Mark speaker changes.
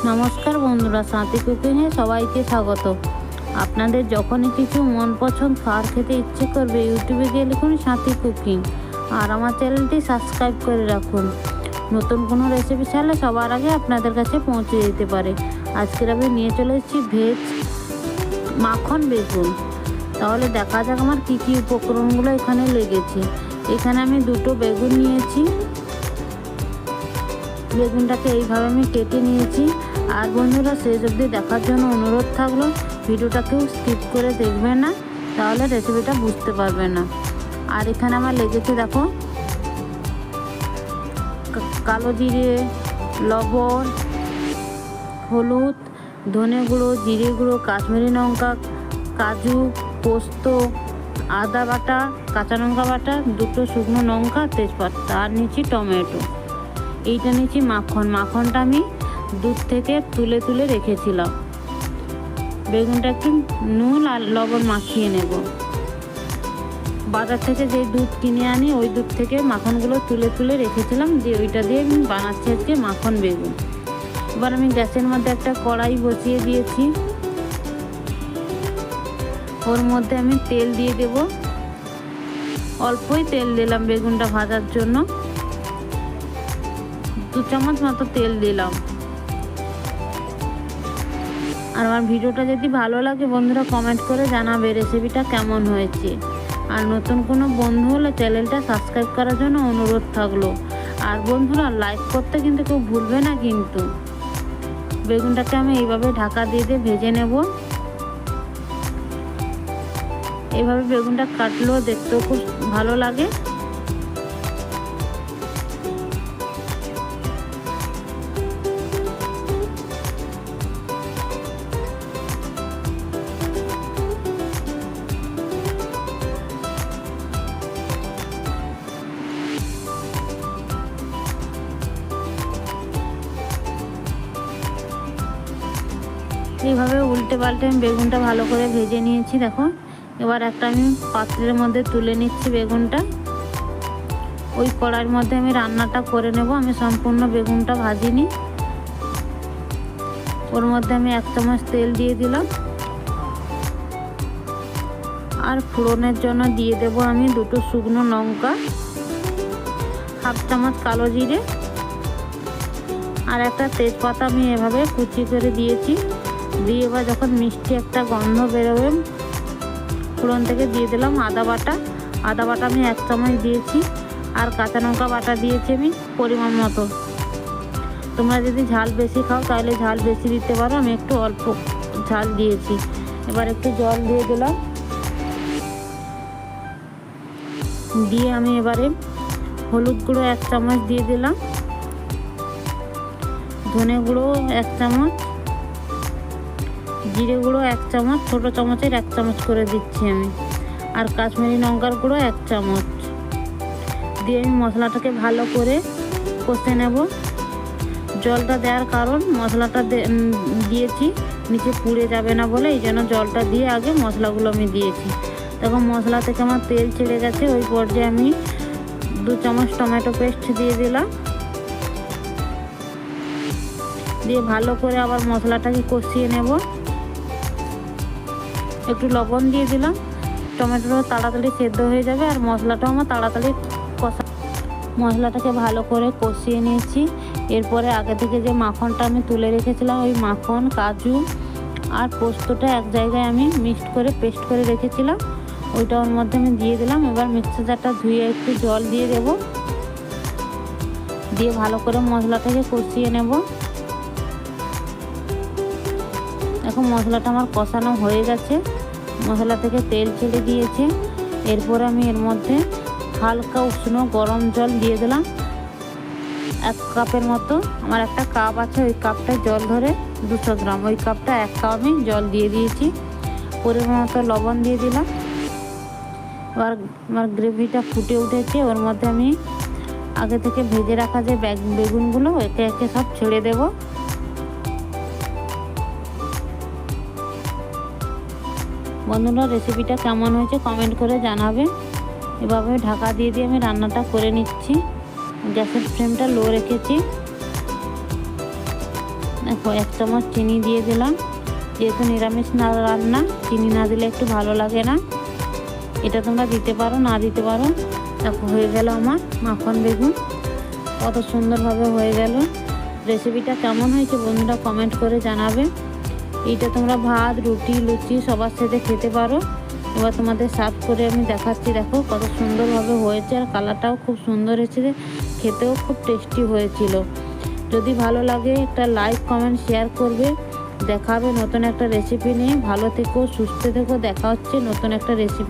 Speaker 1: নমস্কার বন্ধুরা, সাথী কুকিংয়ে সবাইকে স্বাগত। আপনাদের যখনই কিছু মন পছন্দ খাবার খেতে ইচ্ছে করবে, ইউটিউবে গিয়ে লিখুন সাথী কুকিং আর আমার চ্যানেলটি সাবস্ক্রাইব করে রাখুন। নতুন কোনো রেসিপি ছাড়লে সবার আগে আপনাদের কাছে পৌঁছে যেতে পারে। আজকের আমি নিয়ে চলে এসেছি ভেজ মাখন বেগুন। তাহলে দেখা যাক আমার কী কী উপকরণগুলো এখানে লেগেছে। এখানে আমি দুটো বেগুন নিয়েছি। বেগুনটাকে এইভাবে আমি কেটে নিয়েছি। আর বন্ধুরা, শেষ অবধি দেখার জন্য অনুরোধ থাকলো, ভিডিওটাকেও স্কিপ করে দেখবে না, তাহলে রেসিপিটা বুঝতে পারবে না। আর এখানে আমার লেগেছে দেখো কালো জিরে, লবণ, হলুদ, ধনে গুঁড়ো, জিরে গুঁড়ো, কাশ্মীরি লঙ্কা, কাজু, পোস্ত, আদা বাটা, কাঁচা লঙ্কা বাটা, দুটো শুকনো লঙ্কা, তেজপাতা, আর নিচ্ছি টমেটো। এইটা নিচ্ছি মাখনটা আমি দুধ থেকে তুলে তুলে রেখেছিলাম। বেগুনটা একটু নুন আর লবণ মাখিয়ে নেব। বাজার থেকে যে দুধ কিনে আনি ওই দুধ থেকে মাখনগুলো তুলে তুলে রেখেছিলাম, দিয়ে ওইটা দিয়ে আমি বানাচ্ছি আজকে মাখন বেগুন। এবার আমি গ্যাসের মধ্যে একটা কড়াই বসিয়ে দিয়েছি। ওর মধ্যে আমি তেল দিয়ে দেব। অল্পই তেল দিলাম বেগুনটা ভাজার জন্য, 2 চামচ মতো তেল দিলাম। আর আমার ভিডিওটা যদি ভালো লাগে বন্ধুরা, কমেন্ট করে জানাবে রেসিপিটা কেমন হয়েছে। আর নতুন কোনো বন্ধু হলে চ্যানেলটা সাবস্ক্রাইব করার জন্য অনুরোধ থাকলো। আর বন্ধুরা, লাইক করতে কিন্তু কেউ ভুলবে না কিন্তু। বেগুনটাকে আমি এইভাবে ঢাকা দিয়ে ভেজে নেব। এইভাবে বেগুনটা কাটলেও দেখতেও খুব ভালো লাগে। এইভাবে উল্টে পাল্টে আমি বেগুনটা ভালো করে ভেজে নিয়েছি। দেখো, এবার একটা আমি পাত্রের মধ্যে তুলে নিচ্ছি বেগুনটা। ওই কড়াইয়ের মধ্যে আমি রান্নাটা করে নেব। আমি সম্পূর্ণ বেগুনটা ভাজিনি। ওর মধ্যে আমি 1 চামচ তেল দিয়ে দিলাম। আর ফোড়নের জন্য দিয়ে দেব আমি 2টো শুকনো লঙ্কা, 1/2 চামচ কালো জিরে, আর একটা তেজপাতা আমি এভাবে কুচি করে দিয়েছি। দিয়ে এবার যখন মিষ্টি একটা গন্ধ বেরোবে, ফোড়ন থেকে দিয়ে দিলাম আদা বাটা। আমি 1 চামচ দিয়েছি। আর কাঁচা লঙ্কা বাটা দিয়েছি আমি পরিমাণ মতো। তোমরা যদি ঝাল বেশি খাও তাহলে ঝাল বেশি দিতে পারো, আমি একটু অল্প ঝাল দিয়েছি। এবার একটু জল দিয়ে দিলাম। দিয়ে আমি এবারে হলুদ গুঁড়ো 1 চামচ দিয়ে দিলাম, ধনে গুঁড়ো 1 চামচ, জিরে গুঁড়ো 1 চামচ, ছোটো চামচের 1 চামচ করে দিচ্ছি আমি। আর কাশ্মীরি লঙ্কার গুঁড়ো 1 চামচ দিয়ে আমি মশলাটাকে ভালো করে কষে নেব। জলটা দেওয়ার কারণ, মশলাটা দিয়েছি নিচে পুড়ে যাবে না বলে, এই জন্য জলটা দিয়ে আগে মশলাগুলো আমি দিয়েছি। তখন মশলা থেকে আমার তেল ছেড়ে গেছে। ওই পর্যায়ে আমি 2 চামচ টমেটো পেস্ট দিয়ে দিলাম। দিয়ে ভালো করে আবার মশলাটাকে কষিয়ে নেব। একটু লবণ দিয়ে দিলাম। টমেটোটা তাড়াতাড়ি সেদ্ধ হয়ে যাবে আর মশলাটাও আমার তাড়াতাড়ি মশলাটাকে ভালো করে কষিয়ে নিয়েছি। এরপরে আগে থেকে যে মাখনটা আমি তুলে রেখেছিলাম, ওই মাখন, কাজু আর পোস্তটা এক জায়গায় আমি মিক্সড করে পেস্ট করে রেখেছিলাম, ওইটা ওর মধ্যে আমি দিয়ে দিলাম। এবার মিক্সার জারটা ধুয়ে একটু জল দিয়ে দেব। দিয়ে ভালো করে মশলাটাকে কষিয়ে নেব। এখন মশলাটা আমার কষানো হয়ে গেছে, মশলা থেকে তেল ছেড়ে দিয়েছে। এরপর আমি এর মধ্যে হালকা উষ্ণ গরম জল দিয়ে দিলাম 1 কাপের মতো। আমার একটা কাপ আছে, ওই কাপটায় জল ধরে 200 গ্রাম, ওই কাপটা 1 কাপ আমি জল দিয়ে দিয়েছি। পরিমাণ মতো লবণ দিয়ে দিলাম। এবার আমার গ্রেভিটা ফুটে উঠেছে। ওর মধ্যে আমি আগে থেকে ভেজে রাখা যে বেগুনগুলো একে একে সব ছেড়ে দেব। বন্ধুরা, রেসিপিটা কেমন হয়েছে কমেন্ট করে জানাবে। এভাবে ঢাকা দিয়ে আমি রান্নাটা করে নিচ্ছি। গ্যাসের ফ্লেমটা লো রেখেছি। দেখো 1 চামচ চিনি দিয়ে দিলাম, যেহেতু নিরামিষ না রান্না চিনি না দিলে একটু ভালো লাগে না। এটা তোমরা দিতে পারো না দিতে পারো। দেখো হয়ে গেল আমার মাখন বেগুন, কত সুন্দরভাবে হয়ে গেল। রেসিপিটা কেমন হয়েছে বন্ধুরা কমেন্ট করে জানাবে। এইটা তোমরা ভাত, রুটি, লুচি সবার সাথে খেতে পারো। এবার তোমাদের সার্ভ করে আমি দেখাচ্ছি। দেখো কত সুন্দরভাবে হয়েছে, আর কালারটাও খুব সুন্দর হয়েছে, খেতেও খুব টেস্টি হয়েছিল। যদি ভালো লাগে একটা লাইক, কমেন্ট, শেয়ার করবে। দেখা হবে নতুন একটা রেসিপি নিয়ে। ভালো থেকো, সুস্থ থেকো। দেখা হচ্ছে নতুন একটা রেসিপি।